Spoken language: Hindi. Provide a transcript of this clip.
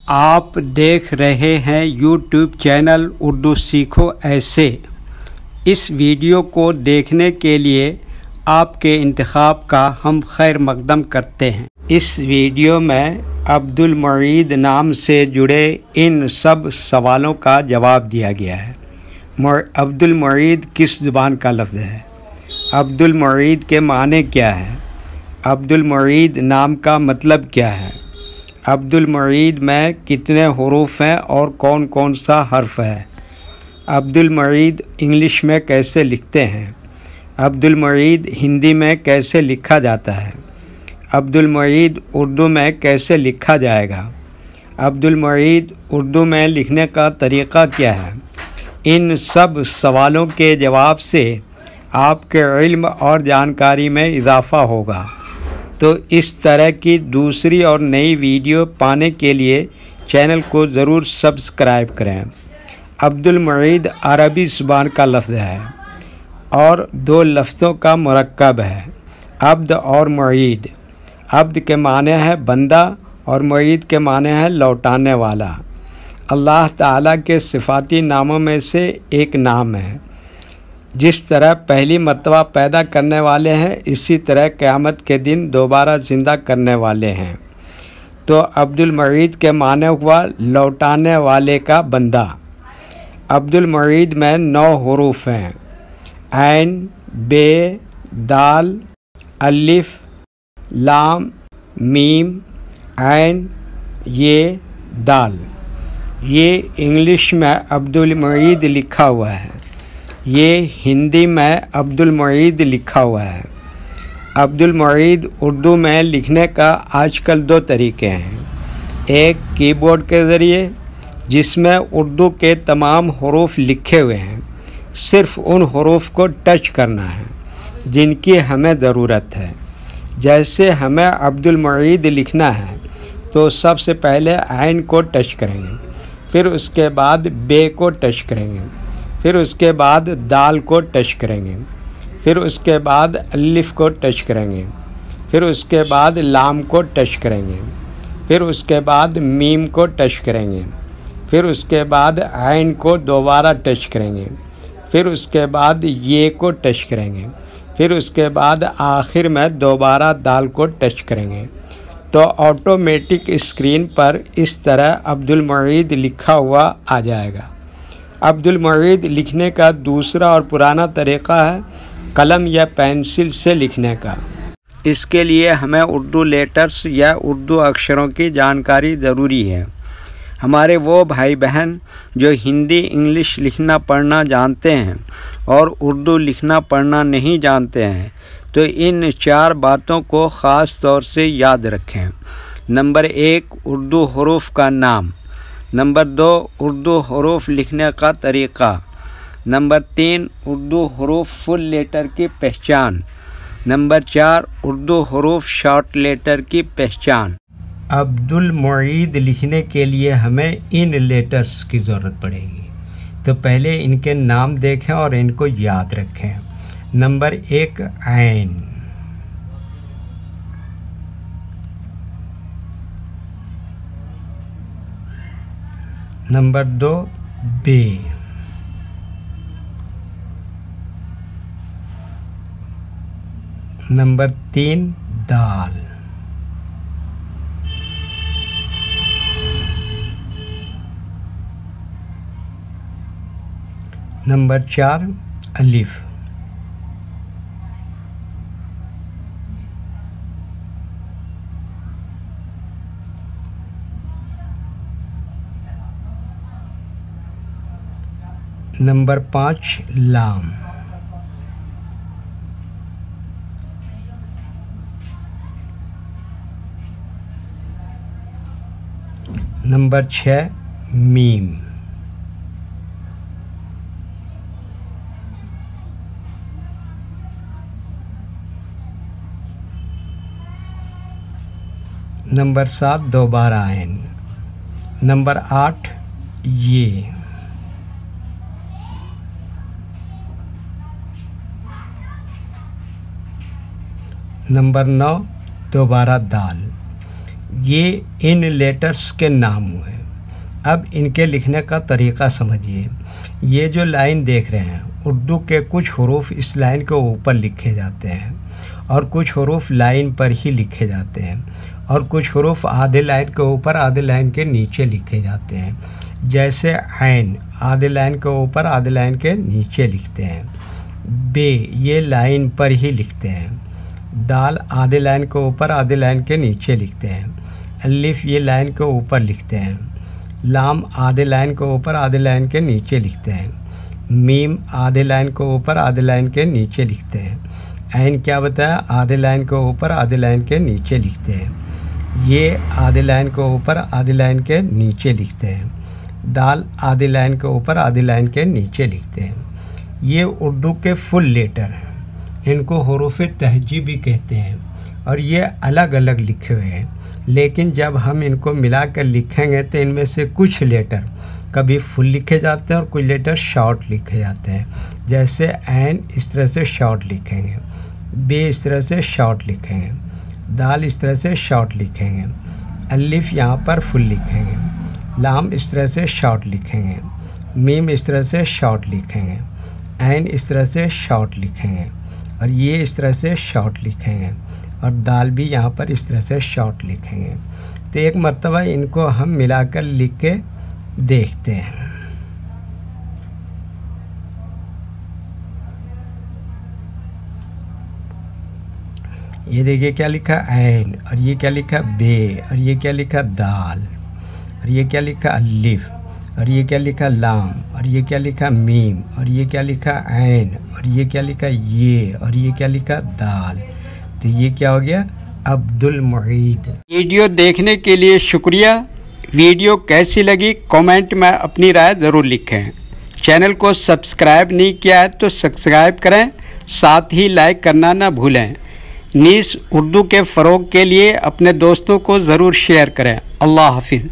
आप देख रहे हैं यूट्यूब चैनल उर्दू सीखो ऐसे। इस वीडियो को देखने के लिए आपके इंतखाब का हम खैर मकदम करते हैं। इस वीडियो में अब्दुल मुईद नाम से जुड़े इन सब सवालों का जवाब दिया गया है। अब्दुल मुईद किस ज़ुबान का लफ्ज़ है? अब्दुल मुईद के माने क्या है? अब्दुल मुईद नाम का मतलब क्या है? अब्दुल मुईद में कितने हुरूफ हैं और कौन कौन सा हर्फ है? अब्दुल मुईद इंग्लिश में कैसे लिखते हैं? अब्दुल मुईद हिंदी में कैसे लिखा जाता है? अब्दुल मुईद उर्दू में कैसे लिखा जाएगा? अब्दुल मुईद उर्दू में लिखने का तरीक़ा क्या है? इन सब सवालों के जवाब से आपके इल्म और जानकारी में इजाफ़ा होगा। तो इस तरह की दूसरी और नई वीडियो पाने के लिए चैनल को ज़रूर सब्सक्राइब करें। अब्दुल मुईद अरबी ज़ुबान का लफ्ज़ है और दो लफ्ज़ों का मुरक्कब है, अब्द और मुईद। अब्द के माने है बंदा और मुईद के माने है लौटाने वाला। अल्लाह ताला के सिफ़ाती नामों में से एक नाम है। जिस तरह पहली मर्तबा पैदा करने वाले हैं, इसी तरह क़यामत के दिन दोबारा ज़िंदा करने वाले हैं। तो अब्दुल मुईद के माने हुआ लौटाने वाले का बंदा। अब्दुल मुईद में 9 हुरूफ हैं, ऐन, बे, दाल, अलिफ, लाम, मीम, ऐन, ये, दाल। ये इंग्लिश में अब्दुल मुईद लिखा हुआ है, ये हिंदी में अब्दुल मुईद लिखा हुआ है। अब्दुल मुईद उर्दू में लिखने का आजकल 2 तरीक़े हैं। एक कीबोर्ड के ज़रिए, जिसमें उर्दू के तमाम हुरूफ लिखे हुए हैं, सिर्फ़ उन हुरूफ को टच करना है जिनकी हमें ज़रूरत है। जैसे हमें अब्दुल मुईद लिखना है तो सबसे पहले ऐन को टच करेंगे, फिर उसके बाद बे को टच करेंगे, फिर उसके बाद दाल को टच करेंगे, फिर उसके बाद अलिफ को टच करेंगे, फिर उसके बाद लाम को टच करेंगे, फिर उसके बाद मीम को टच करेंगे, फिर उसके बाद ऐन को दोबारा टच करेंगे, फिर उसके बाद ये को टच करेंगे, फिर उसके बाद आखिर में दोबारा दाल को टच करेंगे। तो ऑटोमेटिक स्क्रीन पर इस तरह अब्दुल मुईद लिखा हुआ आ जाएगा। अब्दुल मुईद लिखने का दूसरा और पुराना तरीक़ा है कलम या पेंसिल से लिखने का। इसके लिए हमें उर्दू लेटर्स या उर्दू अक्षरों की जानकारी ज़रूरी है। हमारे वो भाई बहन जो हिंदी इंग्लिश लिखना पढ़ना जानते हैं और उर्दू लिखना पढ़ना नहीं जानते हैं, तो इन 4 बातों को ख़ास तौर से याद रखें। नंबर 1, उर्दू हुरूफ का नाम। नंबर 2, उर्दू हुरूफ लिखने का तरीक़ा। नंबर 3, उर्दू हुरूफ फुल लेटर की पहचान। नंबर 4, उर्दू हुरूफ शॉर्ट लेटर की पहचान। अब्दुल मुईद लिखने के लिए हमें इन लेटर्स की ज़रूरत पड़ेगी। तो पहले इनके नाम देखें और इनको याद रखें। नंबर 1, ऐन। नंबर 2, बे। नंबर 3, दाल। नंबर 4, अलिफ। नंबर 5, लाम। Number 6, meme. नंबर 7, दोबारा ऐन। नंबर 8, ये। नंबर 9, दोबारा दाल। ये इन लेटर्स के नाम हुए। अब इनके लिखने का तरीक़ा समझिए। ये जो लाइन देख रहे हैं, उर्दू के कुछ हरूफ इस लाइन के ऊपर लिखे जाते हैं और कुछ हरूफ लाइन पर ही लिखे जाते हैं और कुछ हरूफ आधे लाइन के ऊपर आधे लाइन के नीचे लिखे जाते हैं। जैसे ऐन आधे लाइन के ऊपर आधे लाइन के नीचे लिखते हैं। बे ये लाइन पर ही लिखते हैं। दाल आधे लाइन के ऊपर आधे लाइन के नीचे लिखते हैं। अलिफ ये लाइन के ऊपर लिखते हैं। लाम आधे लाइन के ऊपर आधे लाइन के नीचे लिखते हैं। मीम आधे लाइन के ऊपर आधे लाइन के नीचे लिखते हैं। ऐन क्या बताया, आधे लाइन के ऊपर आधे लाइन के नीचे लिखते हैं। ये आधे लाइन के ऊपर आधे लाइन के नीचे लिखते हैं। दाल आधे लाइन के ऊपर आधे लाइन के नीचे लिखते हैं। ये उर्दू के फुल लेटर हैं, इनको हरूफ तहजी भी कहते हैं और ये अलग अलग लिखे हुए हैं। लेकिन जब हम इनको मिलाकर लिखेंगे तो इनमें से कुछ लेटर कभी फुल लिखे जाते हैं और कुछ लेटर शॉर्ट लिखे जाते हैं। जैसे ऐन इस तरह से शॉर्ट लिखेंगे, बे इस तरह से शॉर्ट लिखेंगे, दाल इस तरह से शॉर्ट लिखेंगे, अलिफ यहाँ पर फुल लिखेंगे, लाम इस तरह से शॉर्ट लिखेंगे, मीम इस तरह से शॉर्ट लिखेंगे, ऐन इस तरह से शॉर्ट लिखेंगे और ये इस तरह से शॉर्ट लिखेंगे और दाल भी यहाँ पर इस तरह से शॉर्ट लिखेंगे। तो एक मर्तबा इनको हम मिलाकर लिख के देखते हैं। ये देखिए क्या लिखा ऐन, और ये क्या लिखा बे, और ये क्या लिखा दाल, और ये क्या लिखा अलिफ, और ये क्या लिखा लाम, और ये क्या लिखा मीम, और ये क्या लिखा ऐन, और ये क्या लिखा ये, और ये क्या लिखा दाल। तो ये क्या हो गया, अब्दुल मुईद। वीडियो देखने के लिए शुक्रिया। वीडियो कैसी लगी कमेंट में अपनी राय ज़रूर लिखें। चैनल को सब्सक्राइब नहीं किया है तो सब्सक्राइब करें, साथ ही लाइक करना ना भूलें। नीस उर्दू के फ़रोग़ के लिए अपने दोस्तों को ज़रूर शेयर करें। अल्लाह हाफिज़।